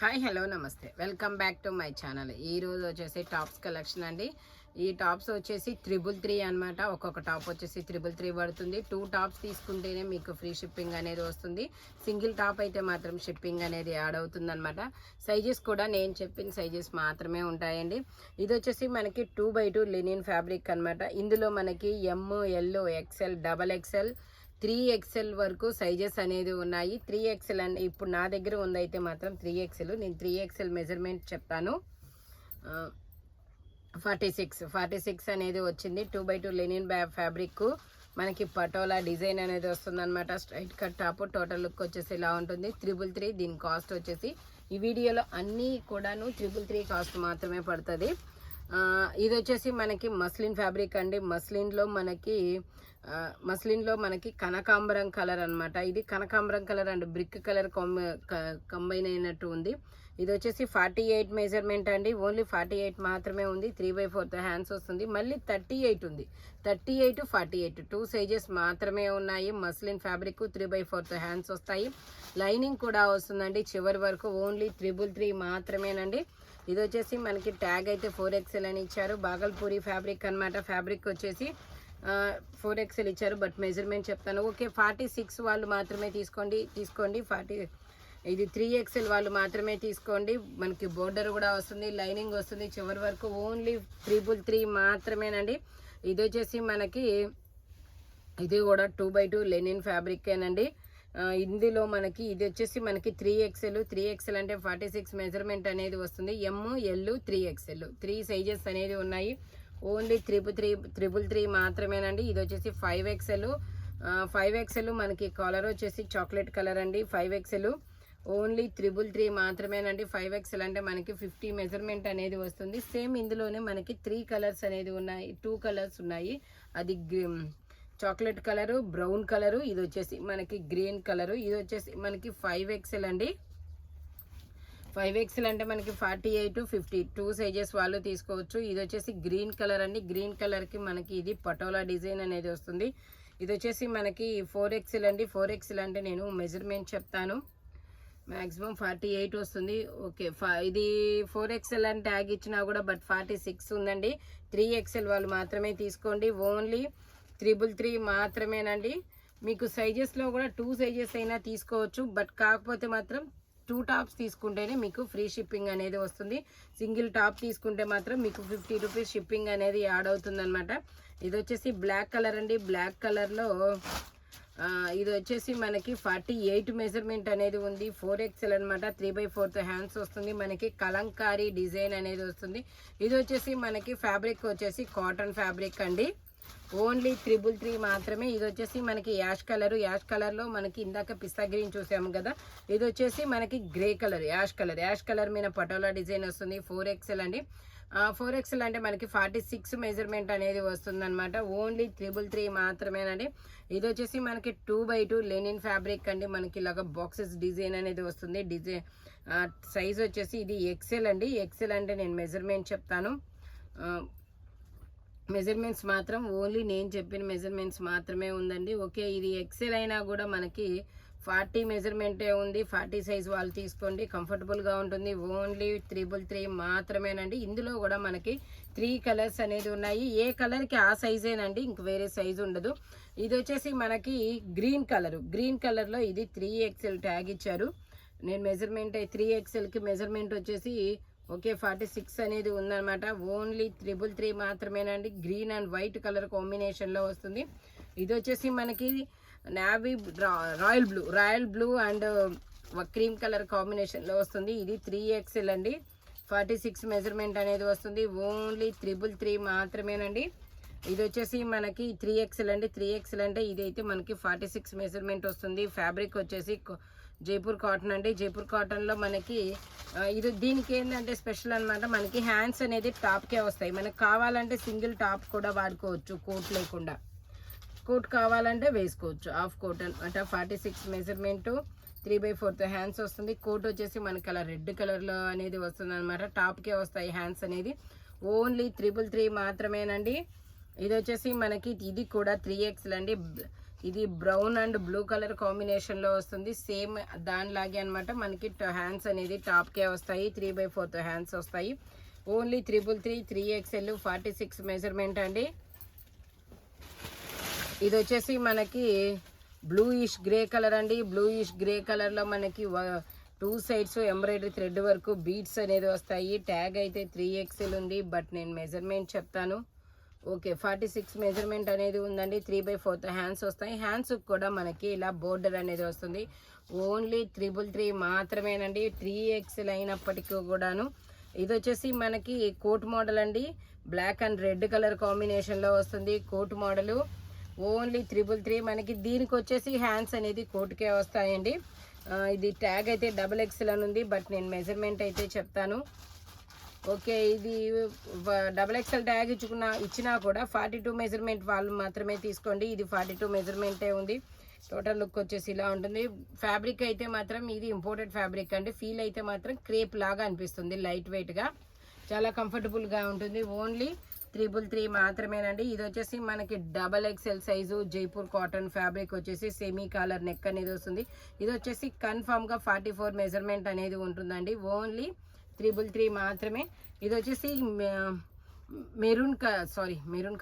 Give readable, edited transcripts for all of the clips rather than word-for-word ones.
Hi hello నమస్తే welcome back to my channel. ఈరోజు వచ్చేసి టాప్స్ కలెక్షన్ అండి. ఈ టాప్స్ వచ్చేసి 333 అనమాట. ఒక్కొక్క టాప్ వచ్చేసి 333 పడుతుంది. 2 టాప్స్ తీసుకుంటేనే మీకు ఫ్రీ షిప్పింగ్ అనేది వస్తుంది. సింగిల్ టాప్ అయితే మాత్రం షిప్పింగ్ అనేది యాడ్ అవుతుంది అనమాట. సైజెస్ కూడా నేను చెప్పిన సైజెస్ మాత్రమే ఉంటాయండి. ఇది వచ్చేసి మనకి 2x2 లినిన్ ఫ్యాబ్రిక్ అనమాట. ఇందులో మనకి ఎమ్, ఎల్, ఎక్సెల్, XXL 3XL వరకు సైజెస్ అనేది ఉన్నాయి. 3XL అని ఇప్పుడు నా దగ్గర ఉందైతే మాత్రం 3XL. నేను 3XL మెజర్మెంట్ చెప్తాను. 46 అనేది వచ్చింది. 2x2 లెనిన్ ఫ్యాబ్రిక్ మనకి పటోలా డిజైన్ అనేది వస్తుంది అనమాట. Straight cut top. Total look వచ్చేసి ఇలా ఉంటుంది. 333. దీని కాస్ట్ వచ్చేసి ఈ వీడియోలో అన్నీ కూడాను 333 కాస్ట్ మాత్రమే పడుతుంది. ఇది వచ్చేసి మనకి మస్లిన్ ఫ్యాబ్రిక్ అండి. మస్లిన్లో మనకి కనకాంబరం కలర్ అనమాట. ఇది కనకాంబరం colour and brick colour combine అయినట్టు ఉంది. ఇది వచ్చేసి 48 మెజర్మెంట్ అండి. ఓన్లీ 48 మాత్రమే ఉంది. 3/4 హ్యాండ్స్ వస్తుంది. మళ్ళీ 38 ఉంది. 38, 48 2 సైజెస్ మాత్రమే ఉన్నాయి. మస్లిన్ ఫ్యాబ్రిక్ 3/4 హ్యాండ్స్ వస్తాయి. లైనింగ్ కూడా వస్తుందండి చివరి వరకు. ఓన్లీ 333 మాత్రమేనండి. ఇది వచ్చేసి మనకి ట్యాగ్ అయితే 4XL అని ఇచ్చారు. బాగల్పూరి ఫ్యాబ్రిక్ అనమాట. ఫ్యాబ్రిక్ వచ్చేసి 4XL ఇచ్చారు. బట్ మెజర్మెంట్ చెప్తాను. ఓకే, 46 వాళ్ళు మాత్రమే తీసుకోండి. ఇది 3XL వాళ్ళు మాత్రమే తీసుకోండి. మనకి బోర్డర్ కూడా వస్తుంది, లైనింగ్ వస్తుంది చివరి వరకు. ఓన్లీ 333 మాత్రమేనండి. ఇది వచ్చేసి మనకి ఇది కూడా 2x2 లెనిన్ ఫ్యాబ్రికేనండి. ఇందులో మనకి ఇది వచ్చేసి మనకి 3XL అంటే 46 మెజర్మెంట్ అనేది వస్తుంది. ఎమ్, ఎల్, 3XL 3 సైజెస్ అనేది ఉన్నాయి. ఓన్లీ 333 మాత్రమేనండి. ఇది వచ్చేసి 5XL మనకి కలర్ వచ్చేసి చాక్లెట్ కలర్ అండి. 5XL ఓన్లీ 333 మాత్రమేనండి. 5XL అంటే మనకి 50 మెజర్మెంట్ అనేది వస్తుంది. సేమ్ ఇందులోనే మనకి 3 కలర్స్ అనేది ఉన్నాయి. 2 కలర్స్ ఉన్నాయి. అది చాక్లెట్ కలరు, బ్రౌన్ కలరు, ఇది వచ్చేసి మనకి గ్రీన్ కలరు. ఇది వచ్చేసి మనకి 5XL అండి. 5XL అంటే మనకి 48, 50 2 సైజెస్ వాళ్ళు తీసుకోవచ్చు. ఇది వచ్చేసి గ్రీన్ కలర్ అండి. గ్రీన్ కలర్కి మనకి ఇది పటోలా డిజైన్ అనేది వస్తుంది. ఇది వచ్చేసి మనకి 4XL అండి. 4XL అంటే నేను మెజర్మెంట్ చెప్తాను. మ్యాక్సిమం 48 వస్తుంది. ఓకే, ఇది 4XL అని ట్యాగ్ ఇచ్చినా కూడా బట్ 46 ఉందండి. 3XL వాళ్ళు మాత్రమే తీసుకోండి. ఓన్లీ 333 మాత్రమేనండి. మీకు సైజెస్లో కూడా 2 సైజెస్ అయినా తీసుకోవచ్చు. బట్ కాకపోతే మాత్రం 2 టాప్స్ తీసుకుంటేనే మీకు ఫ్రీ షిప్పింగ్ అనేది వస్తుంది. సింగిల్ టాప్ తీసుకుంటే మాత్రం మీకు 50 రూపీస్ షిప్పింగ్ అనేది యాడ్ అవుతుంది అనమాట. ఇది వచ్చేసి బ్లాక్ కలర్ అండి. బ్లాక్ కలర్లో ఇది వచ్చేసి మనకి 48 మెజర్మెంట్ అనేది ఉంది. 4XL అనమాట. 3/4 హ్యాండ్స్ వస్తుంది. మనకి కలంకారీ డిజైన్ అనేది వస్తుంది. ఇది వచ్చేసి మనకి ఫ్యాబ్రిక్ వచ్చేసి కాటన్ ఫ్యాబ్రిక్ అండి. ఓన్లీ 333 మాత్రమే. ఇది వచ్చేసి మనకి యాష్ కలర్లో మనకి ఇందాక పిస్తా గ్రీన్ చూసాము కదా. ఇది వచ్చేసి మనకి గ్రే కలర్, యాష్ కలర్ మీద పటోలా డిజైన్ వస్తుంది. 4XL అండి. 4XL అంటే మనకి 46 మెజర్మెంట్ అనేది వస్తుంది అనమాట. ఓన్లీ 333 మాత్రమేనండి. ఇది వచ్చేసి మనకి 2x2 లెనిన్ ఫ్యాబ్రిక్ అండి. మనకి ఇలాగ బాక్సెస్ డిజైన్ అనేది వస్తుంది. సైజ్ వచ్చేసి ఇది XL అండి. XL అంటే నేను మెజర్మెంట్ చెప్తాను. మెజర్మెంట్స్ మాత్రం ఓన్లీ నేను చెప్పిన మెజర్మెంట్స్ మాత్రమే ఉందండి. ఓకే, ఇది XL అయినా కూడా మనకి 40 మెజర్మెంటే ఉంది. 40 సైజ్ వాళ్ళు తీసుకోండి, కంఫర్టబుల్గా ఉంటుంది. ఓన్లీ 333 మాత్రమేనండి. ఇందులో కూడా మనకి 3 కలర్స్ అనేది ఉన్నాయి. ఏ కలర్కి ఆ సైజేనండి, ఇంక వేరే సైజు ఉండదు. ఇది వచ్చేసి మనకి గ్రీన్ కలర్లో ఇది 3XL ట్యాగ్ ఇచ్చారు. నేను మెజర్మెంట్ 3XLకి మెజర్మెంట్ వచ్చేసి ఓకే 46 అనేది ఉందన్నమాట. ఓన్లీ 333 మాత్రమేనండి. గ్రీన్ అండ్ వైట్ కలర్ కాంబినేషన్లో వస్తుంది. ఇది వచ్చేసి మనకి navy royal blue and cream colour కాంబినేషన్లో వస్తుంది. ఇది 3XL అండి. 46 మెజర్మెంట్ అనేది వస్తుంది. ఓన్లీ 333 మాత్రమేనండి. ఇది వచ్చేసి మనకి 3XL అండి. 3XL అంటే ఇదైతే మనకి 46 మెజర్మెంట్ వస్తుంది. ఫ్యాబ్రిక్ వచ్చేసి జైపూర్ కాటన్ అండి. జైపూర్ కాటన్లో మనకి ఇది దీనికి ఏంటంటే స్పెషల్ అనమాట. మనకి హ్యాండ్స్ అనేది టాప్కే వస్తాయి. మనకు కావాలంటే సింగిల్ టాప్ కూడా వాడుకోవచ్చు. కోట్ లేకుండా కోట్ కావాలంటే వేసుకోవచ్చు. హాఫ్ కోట్ అనమాట. 46 మెజర్మెంట్ 3/4 హ్యాండ్స్ వస్తుంది. కోట్ వచ్చేసి మనకి అలా రెడ్ కలర్లో అనేది వస్తుంది అనమాట. టాప్కే వస్తాయి హ్యాండ్స్ అనేది. ఓన్లీ 333 మాత్రమేనండి. ఇది వచ్చేసి మనకి ఇది కూడా 3XL అండి. ఇది బ్రౌన్ అండ్ బ్లూ కలర్ కాంబినేషన్లో వస్తుంది. సేమ్ దానిలాగే అనమాట. మనకి హ్యాండ్స్ అనేది టాప్కే వస్తాయి. 3/4 హ్యాండ్స్ వస్తాయి. ఓన్లీ 333 3XL 46 మెజర్మెంట్ అండి. ఇది వచ్చేసి మనకి బ్లూయిష్ గ్రే కలర్ అండి. బ్లూయిష్ గ్రే కలర్లో మనకి 2 సైడ్స్ ఎంబ్రాయిడరీ థ్రెడ్ వరకు బీడ్స్ అనేది వస్తాయి. ట్యాగ్ అయితే 3XL ఉంది, బట్ నేను మెజర్మెంట్ చెప్తాను. ఓకే, 46 మెజర్మెంట్ అనేది ఉందండి. 3/4 హ్యాండ్స్ వస్తాయి. హ్యాండ్స్ కూడా మనకి ఇలా బోర్డర్ అనేది వస్తుంది. ఓన్లీ 333 మాత్రమేనండి. 3XL అయినప్పటికీ కూడాను. ఇది వచ్చేసి మనకి కోట్ మోడల్ అండి. బ్లాక్ అండ్ రెడ్ కలర్ కాంబినేషన్లో వస్తుంది కోట్ మోడలు. ఓన్లీ 333. మనకి దీనికి వచ్చేసి హ్యాండ్స్ అనేది కోట్కే వస్తాయండి. ఇది ట్యాగ్ అయితే XXL అని ఉంది, బట్ నేను మెజర్మెంట్ అయితే చెప్తాను. ఓకే, ఇది XXL ట్యాగ్ ఇచ్చినా కూడా 42 మెజర్మెంట్ వాళ్ళు మాత్రమే తీసుకోండి. ఇది 42 మెజర్మెంటే ఉంది. టోటల్ లుక్ వచ్చేసి ఇలా ఉంటుంది. ఫ్యాబ్రిక్ అయితే మాత్రం ఇది ఇంపోర్టెడ్ ఫ్యాబ్రిక్ అండి. ఫీల్ అయితే మాత్రం క్రేప్ లాగా అనిపిస్తుంది. లైట్ వెయిట్గా చాలా కంఫర్టబుల్గా ఉంటుంది. ఓన్లీ 333 మాత్రమేనండి. ఇది వచ్చేసి మనకి XXL size Jaipur cotton fabric వచ్చేసి సెమీ కాలర్ నెక్ అనేది వస్తుంది. ఇది వచ్చేసి కన్ఫామ్గా 44 మెజర్మెంట్ అనేది ఉంటుందండి. ఓన్లీ 333 మాత్రమే. ఇది వచ్చేసి మెరూన్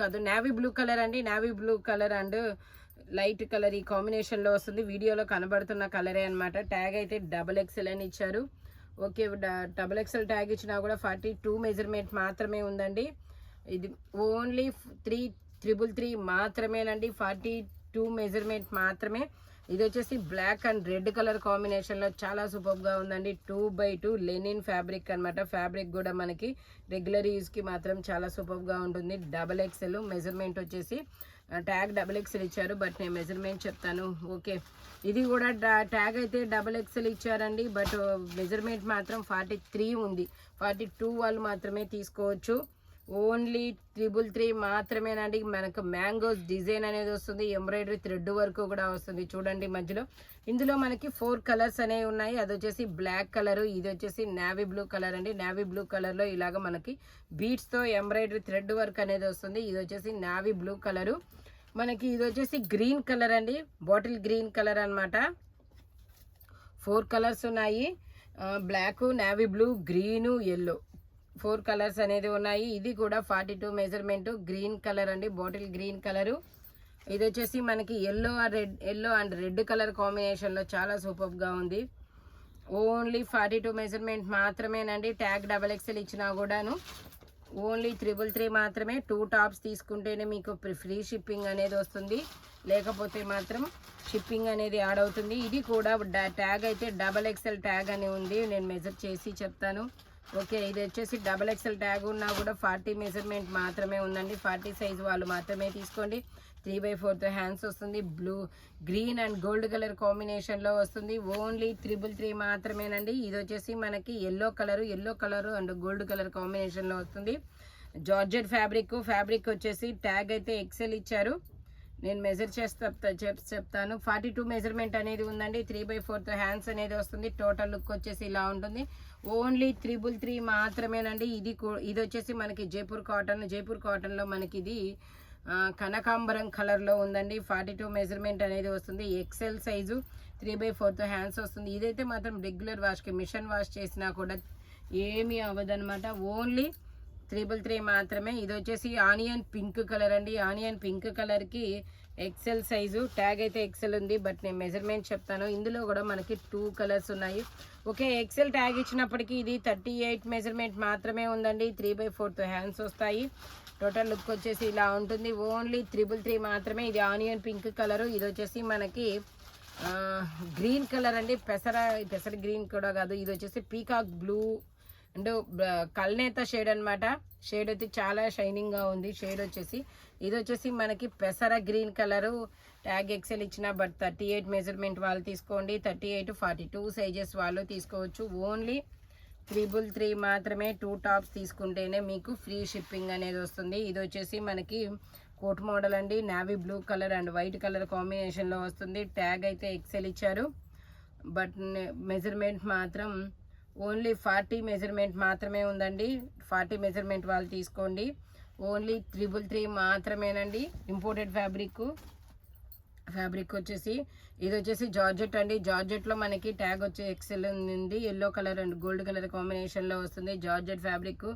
కాదు, నేవీ బ్లూ కలర్ అండి. Navy blue colour and light colour ఈ కాంబినేషన్లో వస్తుంది. వీడియోలో కనబడుతున్న కలరే అనమాట. ట్యాగ్ అయితే XXL అని ఇచ్చారు. ఓకే, XXL ట్యాగ్ ఇచ్చినా కూడా 42 మెజర్మెంట్ మాత్రమే ఉందండి. ఇది ఓన్లీ 333 మాత్రమేనండి. 42 మెజర్మెంట్ మాత్రమే. ఇది వచ్చేసి బ్లాక్ అండ్ రెడ్ కలర్ కాంబినేషన్లో చాలా సూపర్గా ఉందండి. 2/2 లెనిన్ ఫ్యాబ్రిక్ అనమాట. ఫ్యాబ్రిక్ కూడా మనకి రెగ్యులర్ యూజ్కి మాత్రం చాలా సూపర్గా ఉంటుంది. XXL మెజర్మెంట్ వచ్చేసి ట్యాగ్ XXL ఇచ్చారు, బట్ నేను మెజర్మెంట్ చెప్తాను. ఓకే, ఇది కూడా ట్యాగ్ అయితే XXL ఇచ్చారండి, బట్ మెజర్మెంట్ మాత్రం 43 ఉంది. 42 వాళ్ళు మాత్రమే తీసుకోవచ్చు. ఓన్లీ 333 మాత్రమేనండి. మనకు మ్యాంగోస్ డిజైన్ అనేది వస్తుంది. ఎంబ్రాయిడరీ థ్రెడ్ వరకు కూడా వస్తుంది. చూడండి మధ్యలో. ఇందులో మనకి 4 కలర్స్ అనేవి ఉన్నాయి. అది వచ్చేసి బ్లాక్ కలరు, ఇది వచ్చేసి నేవీ బ్లూ కలర్ అండి. నేవీ బ్లూ కలర్లో ఇలాగ మనకి బీడ్స్తో ఎంబ్రాయిడరీ థ్రెడ్ వర్క్ అనేది వస్తుంది. ఇది వచ్చేసి నేవీ బ్లూ కలరు. మనకి ఇది వచ్చేసి గ్రీన్ కలర్ అండి. బాటిల్ గ్రీన్ కలర్ అనమాట. 4 కలర్స్ ఉన్నాయి. Black, navy blue, green, yellow 4 colours అనేది ఉన్నాయి. ఇది కూడా 42 మెజర్మెంట్. గ్రీన్ కలర్ అండి, బాటిల్ గ్రీన్ కలరు. ఇది వచ్చేసి మనకి ఎల్లో అండ్ రెడ్ కలర్ కాంబినేషన్లో చాలా సూపర్గా ఉంది. ఓన్లీ 42 మెజర్మెంట్ మాత్రమేనండి. ట్యాగ్ XXL ఇచ్చినా కూడాను ఓన్లీ 333 మాత్రమే. 2 టాప్స్ తీసుకుంటేనే మీకు ఫ్రీ షిప్పింగ్ అనేది వస్తుంది, లేకపోతే మాత్రం షిప్పింగ్ అనేది యాడ్ అవుతుంది. ఇది కూడా ట్యాగ్ అయితే XXL ట్యాగ్ అని ఉంది. నేను మెజర్ చేసి చెప్తాను. ఓకే, ఇది వచ్చేసి XXL ట్యాగ్ ఉన్నా కూడా 40 మెజర్మెంట్ మాత్రమే ఉందండి. 40 సైజు వాళ్ళు మాత్రమే తీసుకోండి. 3/4 హ్యాండ్స్ వస్తుంది. గ్రీన్ అండ్ గోల్డ్ కలర్ కాంబినేషన్లో వస్తుంది. ఓన్లీ 333 మాత్రమేనండి. ఇది వచ్చేసి మనకి yellow colour and gold colour కాంబినేషన్లో వస్తుంది. జార్జెట్ ఫ్యాబ్రిక్ వచ్చేసి ట్యాగ్ అయితే XL ఇచ్చారు. నేను మెజర్ చెప్తాను. 42 మెజర్మెంట్ అనేది ఉందండి. 3/4 హ్యాండ్స్ అనేది వస్తుంది. టోటల్ లుక్ వచ్చేసి ఇలా ఉంటుంది. ఓన్లీ 333 మాత్రమేనండి. ఇది వచ్చేసి మనకి జైపూర్ కాటన్లో మనకి ఇది కనకాంబరం కలర్లో ఉందండి. 42 మెజర్మెంట్ అనేది వస్తుంది. XL సైజు 3/4 హ్యాండ్స్ వస్తుంది. ఇదైతే మాత్రం రెగ్యులర్ వాష్కి మిషన్ వాష్ చేసినా కూడా ఏమీ అవ్వదన్నమాట. ఓన్లీ 333 మాత్రమే. ఇది వచ్చేసి ఆనియన్ పింక్ కలర్ అండి. ఆనియన్ పింక్ కలర్కి XL సైజు. ట్యాగ్ అయితే XL ఉంది, బట్ నేను మెజర్మెంట్ చెప్తాను. ఇందులో కూడా మనకి 2 కలర్స్ ఉన్నాయి. ఓకే, XL ట్యాగ్ ఇచ్చినప్పటికీ ఇది 38 మెజర్మెంట్ మాత్రమే ఉందండి. 3/4 హ్యాండ్స్ వస్తాయి. టోటల్ లుక్ వచ్చేసి ఇలా ఉంటుంది. ఓన్లీ 333 మాత్రమే. ఇది ఆనియన్ పింక్ కలరు. ఇది వచ్చేసి మనకి గ్రీన్ కలర్ అండి. పెసర గ్రీన్ కూడా కాదు, ఇది వచ్చేసి పీకాక్ బ్లూ అండ్ కల్నేత షేడ్ అనమాట. షేడ్ అయితే చాలా షైనింగ్గా ఉంది. షేడ్ వచ్చేసి ఇది వచ్చేసి మనకి పెసర గ్రీన్ కలరు. ట్యాగ్ XL ఇచ్చిన, బట్ 38 మెజర్మెంట్ వాళ్ళు తీసుకోండి. 38 42 సైజెస్ వాళ్ళు తీసుకోవచ్చు. ఓన్లీ 333 మాత్రమే. 2 టాప్స్ తీసుకుంటేనే మీకు ఫ్రీ షిప్పింగ్ అనేది వస్తుంది. ఇది వచ్చేసి మనకి కోట్ మోడల్ అండి. Navy blue colour and white colour కాంబినేషన్లో వస్తుంది. ట్యాగ్ అయితే XL ఇచ్చారు, బట్ మెజర్మెంట్ మాత్రం ఓన్లీ 40 మెజర్మెంట్ మాత్రమే ఉందండి. 40 మెజర్మెంట్ వాళ్ళు తీసుకోండి. ఓన్లీ 333 మాత్రమేనండి. Imported fabric. ఫ్యాబ్రిక్ వచ్చేసి ఇది వచ్చేసి జార్జెట్ అండి. జార్జెట్లో మనకి ట్యాగ్ వచ్చే ఎక్సెల్ ఉంది. Yellow colour and gold colour కాంబినేషన్లో వస్తుంది. జార్జెట్ ఫ్యాబ్రిక్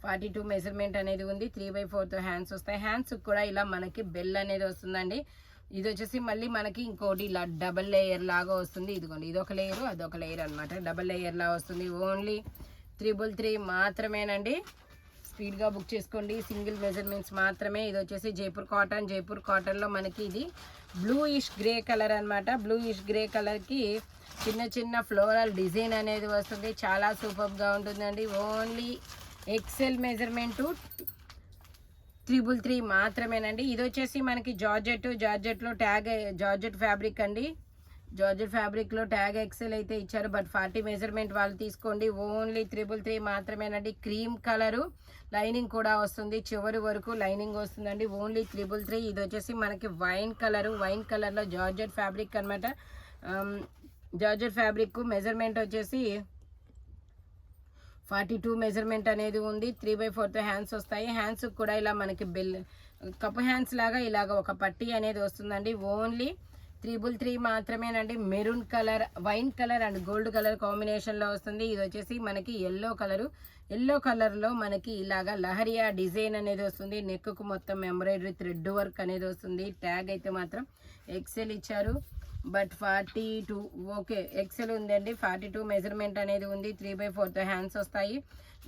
42 మెజర్మెంట్ అనేది ఉంది. 3/4 హ్యాండ్స్ వస్తాయి. హ్యాండ్స్ కూడా ఇలా మనకి బెల్ అనేది వస్తుందండి. ఇది వచ్చేసి మళ్ళీ మనకి ఇంకోటి ఇలా డబల్ లేయర్ లాగా వస్తుంది. ఇదిగోండి, ఇదొక లేయర్ అదొక లేయర్ అనమాట. డబల్ లేయర్ లాగా వస్తుంది. ఓన్లీ 333 మాత్రమేనండి. స్పీడ్గా బుక్ చేసుకోండి. సింగిల్ మెజర్మెంట్స్ మాత్రమే. ఇది వచ్చేసి జైపూర్ కాటన్. జైపూర్ కాటన్లో మనకి ఇది బ్లూయిష్ గ్రే కలర్ అనమాట. బ్లూయిష్ గ్రే కలర్కి చిన్న చిన్న ఫ్లోరల్ డిజైన్ అనేది వస్తుంది. చాలా సూపర్గా ఉంటుందండి. ఓన్లీ ఎక్సెల్ మెజర్మెంటు 333 మాత్రమేనండి. ఇది వచ్చేసి మనకి జార్జెట్లో ట్యాగ్ జార్జెట్ ఫ్యాబ్రిక్ అండి. జార్జెట్ ఫ్యాబ్రిక్లో ట్యాగ్ ఎక్సెల్ అయితే ఇచ్చారు. బట్ 40 మెజర్మెంట్ వాళ్ళు తీసుకోండి. ఓన్లీ 333 మాత్రమేనండి. క్రీమ్ కలరు లైనింగ్ కూడా వస్తుంది. చివరి వరకు లైనింగ్ వస్తుందండి. ఓన్లీ 333. ఇది వచ్చేసి మనకి వైన్ కలర్లో జార్జెట్ ఫ్యాబ్రిక్ అనమాట. జార్జెట్ ఫ్యాబ్రిక్ మెజర్మెంట్ వచ్చేసి 42 మెజర్మెంట్ అనేది ఉంది. 3/4 హ్యాండ్స్ వస్తాయి. హ్యాండ్స్ కూడా ఇలా మనకి కప్ హ్యాండ్స్ లాగా ఇలాగ ఒక పట్టీ అనేది వస్తుందండి. ఓన్లీ 333 మాత్రమేనండి. Maroon colour, wine colour and gold colour కాంబినేషన్లో వస్తుంది. ఇది వచ్చేసి మనకి ఎల్లో కలర్లో మనకి ఇలాగా లహరియా డిజైన్ అనేది వస్తుంది. నెక్కు మొత్తం ఎంబ్రాయిడరీ థ్రెడ్ వర్క్ అనేది వస్తుంది. ట్యాగ్ అయితే మాత్రం ఎక్సెల్ ఇచ్చారు. బట్ 42 ఓకే ఎక్సెల్ ఉందండి. 42 మెజర్మెంట్ అనేది ఉంది. 3/4 హ్యాండ్స్ వస్తాయి.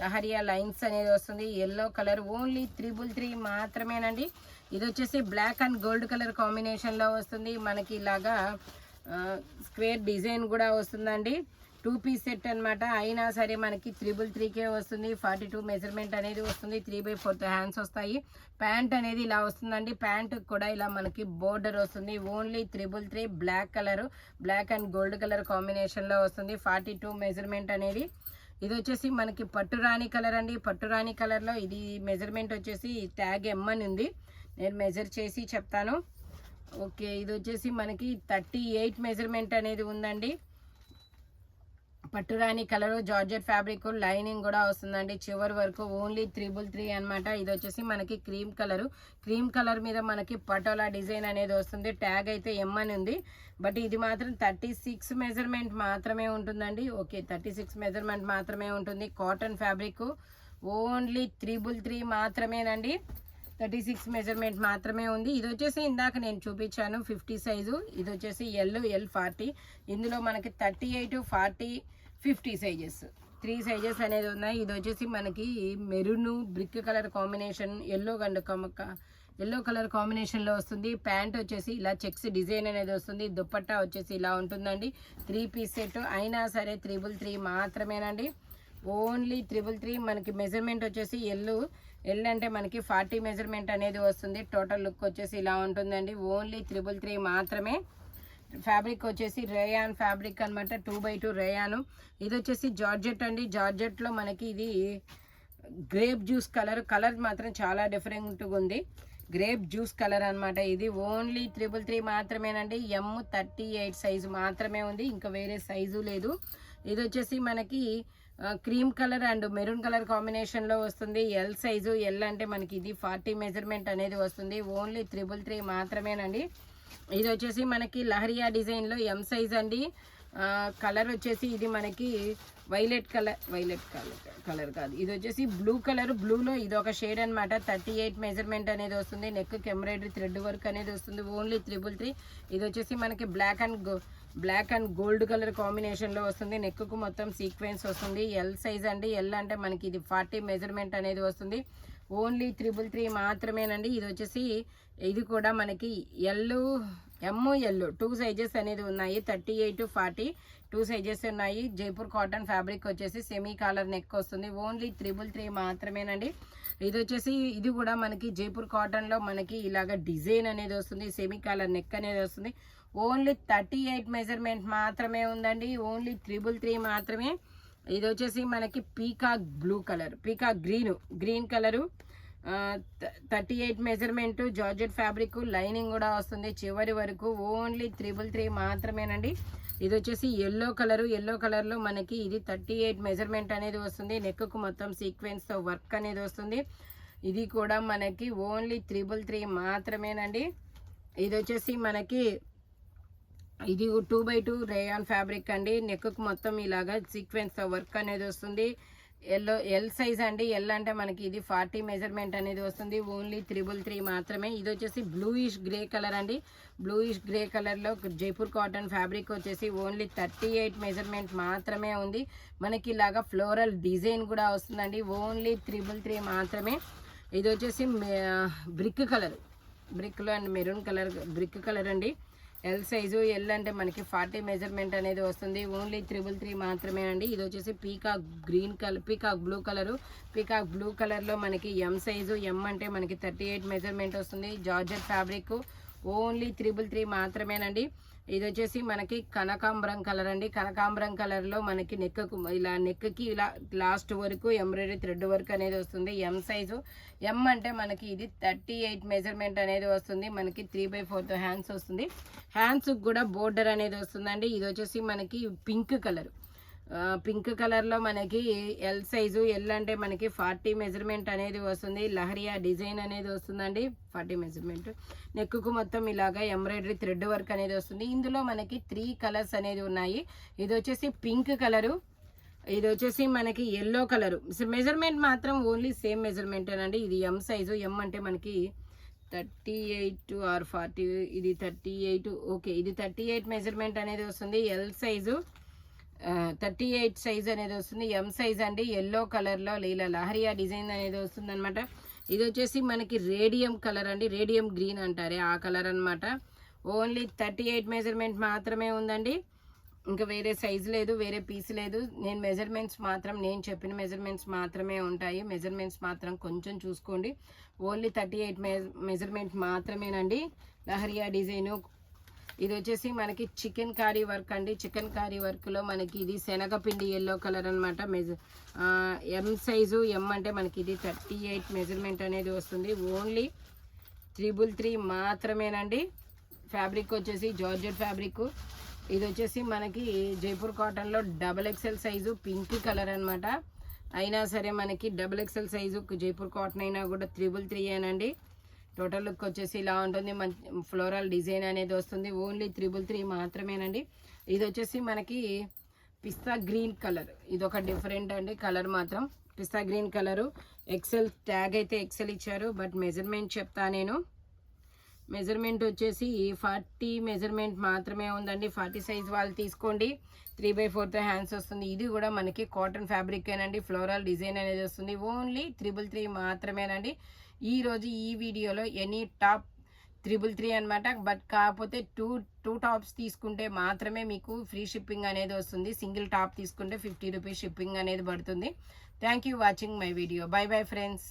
లహరియా లైన్స్ అనేది వస్తుంది. ఎల్లో కలర్ ఓన్లీ 333 మాత్రమేనండి. ఇది వచ్చేసి బ్లాక్ అండ్ గోల్డ్ కలర్ కాంబినేషన్లో వస్తుంది. మనకి ఇలాగా స్క్వేర్ డిజైన్ కూడా వస్తుందండి. 2 పీస్ సెట్ అనమాట. అయినా సరే మనకి 333కే వస్తుంది. 42 మెజర్మెంట్ అనేది వస్తుంది. 3/4 హ్యాండ్స్ వస్తాయి. ప్యాంట్ అనేది ఇలా వస్తుందండి. ప్యాంట్ కూడా ఇలా మనకి బోర్డర్ వస్తుంది. Only 333 black and gold colour కాంబినేషన్లో వస్తుంది. 42 మెజర్మెంట్ అనేది. ఇది వచ్చేసి మనకి పట్టురాణి కలర్ అండి. పట్టురాణి కలర్లో ఇది మెజర్మెంట్ వచ్చేసి ట్యాగ్ ఎమ్ అని ఉంది. నేను మెజర్ చేసి చెప్తాను. ఓకే, ఇది వచ్చేసి మనకి 38 మెజర్మెంట్ అనేది ఉందండి. పట్టురాణి కలరు జార్జెట్ ఫ్యాబ్రిక్ లైనింగ్ కూడా వస్తుందండి చివరి వరకు. ఓన్లీ 333 అనమాట. ఇది వచ్చేసి మనకి క్రీమ్ కలర్ మీద మనకి పటోలా డిజైన్ అనేది వస్తుంది. ట్యాగ్ అయితే ఎమ్ అని ఉంది. బట్ ఇది మాత్రం 36 మెజర్మెంట్ మాత్రమే ఉంటుందండి. ఓకే, 36 మెజర్మెంట్ మాత్రమే ఉంటుంది. కాటన్ ఫ్యాబ్రిక్ ఓన్లీ 333 మాత్రమేనండి. 36 మెజర్మెంట్ మాత్రమే ఉంది. ఇది వచ్చేసి ఇందాక నేను చూపించాను 50 సైజు. ఇది వచ్చేసి L 40. ఇందులో మనకి 38, 40, 50 సైజెస్ 3 సైజెస్ అనేది ఉన్నాయి. ఇది వచ్చేసి మనకి maroon brick colour combination yellow colour కాంబినేషన్లో వస్తుంది. ప్యాంట్ వచ్చేసి ఇలా చెక్స్ డిజైన్ అనేది వస్తుంది. దుపట్టా వచ్చేసి ఇలా ఉంటుందండి. 3 పీస్ సెట్ అయినా సరే 333 మాత్రమేనండి. ఓన్లీ 333. మనకి మెజర్మెంట్ వచ్చేసి ఎల్ అంటే మనకి 40 మెజర్మెంట్ అనేది వస్తుంది. టోటల్ లుక్ వచ్చేసి ఇలా ఉంటుందండి. ఓన్లీ 333 మాత్రమే. ఫ్యాబ్రిక్ వచ్చేసి రేయాన్ ఫ్యాబ్రిక్ అనమాట. 2/2 రేయాను. ఇది వచ్చేసి జార్జెట్ అండి. జార్జెట్లో మనకి ఇది గ్రేప్ జ్యూస్ కలర్ మాత్రం చాలా డిఫరెంట్గా ఉంది. గ్రేప్ జ్యూస్ కలర్ అనమాట. ఇది ఓన్లీ 333 మాత్రమేనండి. M 38 సైజు మాత్రమే ఉంది. ఇంకా వేరే సైజు లేదు. ఇది వచ్చేసి మనకి cream colour and maroon colour కాంబినేషన్లో వస్తుంది. L size. ఎల్ అంటే మనకి ఇది 40 మెజర్మెంట్ అనేది వస్తుంది. ఓన్లీ 333 మాత్రమేనండి. ఇది వచ్చేసి మనకి లహరియా డిజైన్లో M సైజ్ అండి. కలర్ వచ్చేసి ఇది మనకి వైలెట్ కలర్ కాదు, ఇది వచ్చేసి బ్లూ కలర్. బ్లూలో ఇది ఒక షేడ్ అనమాట. 38 మెజర్మెంట్ అనేది వస్తుంది. నెక్ ఎంబ్రాయిడరీ థ్రెడ్ వర్క్ అనేది వస్తుంది. ఓన్లీ 333. ఇది వచ్చేసి మనకి బ్లాక్ అండ్ గోల్డ్ కలర్ కాంబినేషన్లో వస్తుంది. నెక్కు మొత్తం సీక్వెన్స్ వస్తుంది. ఎల్ సైజ్ అండి. ఎల్ అంటే మనకి ఇది 40 మెజర్మెంట్ అనేది వస్తుంది. ఓన్లీ 333 మాత్రమేనండి. ఇది వచ్చేసి ఇది కూడా మనకి M L 2 సైజెస్ అనేది ఉన్నాయి. 38, 40 2 సైజెస్ ఉన్నాయి. జైపూర్ కాటన్ ఫ్యాబ్రిక్ వచ్చేసి సెమీ కాలర్ నెక్ వస్తుంది. ఓన్లీ 333 మాత్రమేనండి. ఇది వచ్చేసి ఇది కూడా మనకి జైపూర్ కాటన్లో మనకి ఇలాగ డిజైన్ అనేది వస్తుంది. సెమీ కాలర్ నెక్ అనేది వస్తుంది. ఓన్లీ 38 మెజర్మెంట్ మాత్రమే ఉందండి. ఓన్లీ 333 మాత్రమే. ఇది వచ్చేసి మనకి peacock green colour 38 measurement georgette fabric lining కూడా వస్తుంది చివరి వరకు. ఓన్లీ 333 మాత్రమేనండి. ఇది వచ్చేసి ఎల్లో కలర్లో మనకి ఇది 38 మెజర్మెంట్ అనేది వస్తుంది. నెక్కు మొత్తం సీక్వెన్స్తో వర్క్ అనేది వస్తుంది. ఇది కూడా మనకి ఓన్లీ 333 మాత్రమేనండి. ఇది వచ్చేసి మనకి ఇది 2x2 రేయాన్ ఫ్యాబ్రిక్ అండి. నెక్కు మొత్తం ఇలాగా సీక్వెన్స్ వర్క్ అనేది వస్తుంది. ఎల్ సైజ్ అండి. ఎల్ అంటే మనకి ఇది 40 మెజర్మెంట్ అనేది వస్తుంది. ఓన్లీ 333 మాత్రమే. ఇది వచ్చేసి బ్లూయిష్ గ్రే కలర్ అండి. బ్లూయిష్ గ్రే కలర్లో జైపూర్ కాటన్ ఫ్యాబ్రిక్ వచ్చేసి ఓన్లీ 38 మెజర్మెంట్ మాత్రమే ఉంది. మనకి ఇలాగా ఫ్లోరల్ డిజైన్ కూడా వస్తుందండి. ఓన్లీ 333 మాత్రమే. ఇది వచ్చేసి బ్రిక్ కలర్, బ్రిక్లో and maroon colour brick colour అండి. L size. ఎల్ అంటే మనకి 40 మెజర్మెంట్ అనేది వస్తుంది. ఓన్లీ 333 మాత్రమే అండి. ఇది వచ్చేసి peacock green colour, peacock blue colour. Peacock blue కలర్లో మనకి ఎం సైజు. ఎం అంటే మనకి 38 మెజర్మెంట్ వస్తుంది. Georgette fabric. ఓన్లీ 333 మాత్రమేనండి. ఇది వచ్చేసి మనకి కనకాంబరం కలర్ అండి. కనకాంబరం కలర్లో మనకి నెక్కకు ఇలా నెక్కి ఇలా లాస్ట్ వరకు ఎంబ్రాయిడరీ థ్రెడ్ వర్క్ అనేది వస్తుంది. M size. ఎం అంటే మనకి ఇది 38 మెజర్మెంట్ అనేది వస్తుంది. మనకి 3/4 హ్యాండ్స్ వస్తుంది. హ్యాండ్స్కి కూడా బోర్డర్ అనేది వస్తుందండి. ఇది వచ్చేసి మనకి పింక్ కలర్. పింక్ కలర్లో మనకి ఎల్ సైజు. ఎల్ అంటే మనకి 40 మెజర్మెంట్ అనేది వస్తుంది. లహరియా డిజైన్ అనేది వస్తుందండి. 40 మెజర్మెంట్. నెక్కు మొత్తం ఇలాగా ఎంబ్రాయిడరీ థ్రెడ్ వర్క్ అనేది వస్తుంది. ఇందులో మనకి 3 కలర్స్ అనేది ఉన్నాయి. ఇది వచ్చేసి పింక్ కలరు. ఇది వచ్చేసి మనకి ఎల్లో కలరు. మెజర్మెంట్ మాత్రం ఓన్లీ సేమ్ మెజర్మెంటేనండి. ఇది ఎం సైజు. ఎం అంటే మనకి 38 ఆర్ 40. ఇది 38. ఓకే, ఇది 38 మెజర్మెంట్ అనేది వస్తుంది. ఎల్ సైజు 38 సైజ్ అనేది వస్తుంది. ఎం సైజ్ అండి. ఎల్లో కలర్లో ఇలా లహరియా డిజైన్ అనేది వస్తుంది అనమాట. ఇది వచ్చేసి మనకి రేడియం కలర్ అండి. రేడియం గ్రీన్ అంటారే ఆ కలర్ అనమాట. ఓన్లీ 38 మెజర్మెంట్ మాత్రమే ఉందండి. ఇంకా వేరే సైజ్ లేదు, వేరే పీస్ లేదు. నేను చెప్పిన మెజర్మెంట్స్ మాత్రమే ఉంటాయి. మెజర్మెంట్స్ మాత్రం కొంచెం చూసుకోండి. ఓన్లీ 38 మెజర్మెంట్ మాత్రమేనండి. లహరియా డిజైను. ఇది వచ్చేసి మనకి చికెన్ కారీ వర్క్ అండి. చికెన్ కారీ వర్క్లో మనకి ఇది శనగపిండి ఎల్లో కలర్ అనమాట. M size. ఎం అంటే మనకి ఇది 38 మెజర్మెంట్ అనేది వస్తుంది. ఓన్లీ 333 మాత్రమేనండి. ఫ్యాబ్రిక్ వచ్చేసి జార్జెట్ ఫ్యాబ్రిక్. ఇది వచ్చేసి మనకి జైపూర్ కాటన్లో XXL సైజు పింక్ కలర్ అనమాట. అయినా సరే మనకి XXL సైజు జైపూర్ కాటన్ అయినా కూడా 333 ఏనండి. టోటల్ లుక్ వచ్చేసి ఇలా ఉంటుంది. మంచి ఫ్లోరల్ డిజైన్ అనేది వస్తుంది. ఓన్లీ 333 మాత్రమేనండి. ఇది వచ్చేసి మనకి పిస్తా గ్రీన్ కలర్. ఇది ఒక డిఫరెంట్ అండి కలర్ మాత్రం. పిస్తా గ్రీన్ కలరు. ఎక్సెల్ ట్యాగ్ అయితే ఎక్సెల్ ఇచ్చారు. బట్ మెజర్మెంట్ చెప్తా నేను. మెజర్మెంట్ వచ్చేసి 40 మెజర్మెంట్ మాత్రమే ఉందండి. 40 సైజ్ వాళ్ళు తీసుకోండి. 3/4 హ్యాండ్స్ వస్తుంది. ఇది కూడా మనకి కాటన్ ఫ్యాబ్రిక్ ఏనండి. ఫ్లోరల్ డిజైన్ అనేది వస్తుంది. ఓన్లీ 333 మాత్రమేనండి. ఈరోజు ఈ వీడియోలో ఎనీ టాప్ 333 అనమాట. బట్ కాకపోతే టూ టాప్స్ తీసుకుంటే మాత్రమే మీకు ఫ్రీ షిప్పింగ్ అనేది వస్తుంది. సింగిల్ టాప్ తీసుకుంటే 50 రూపీస్ షిప్పింగ్ అనేది పడుతుంది. Thank you watching my video. By bye friends.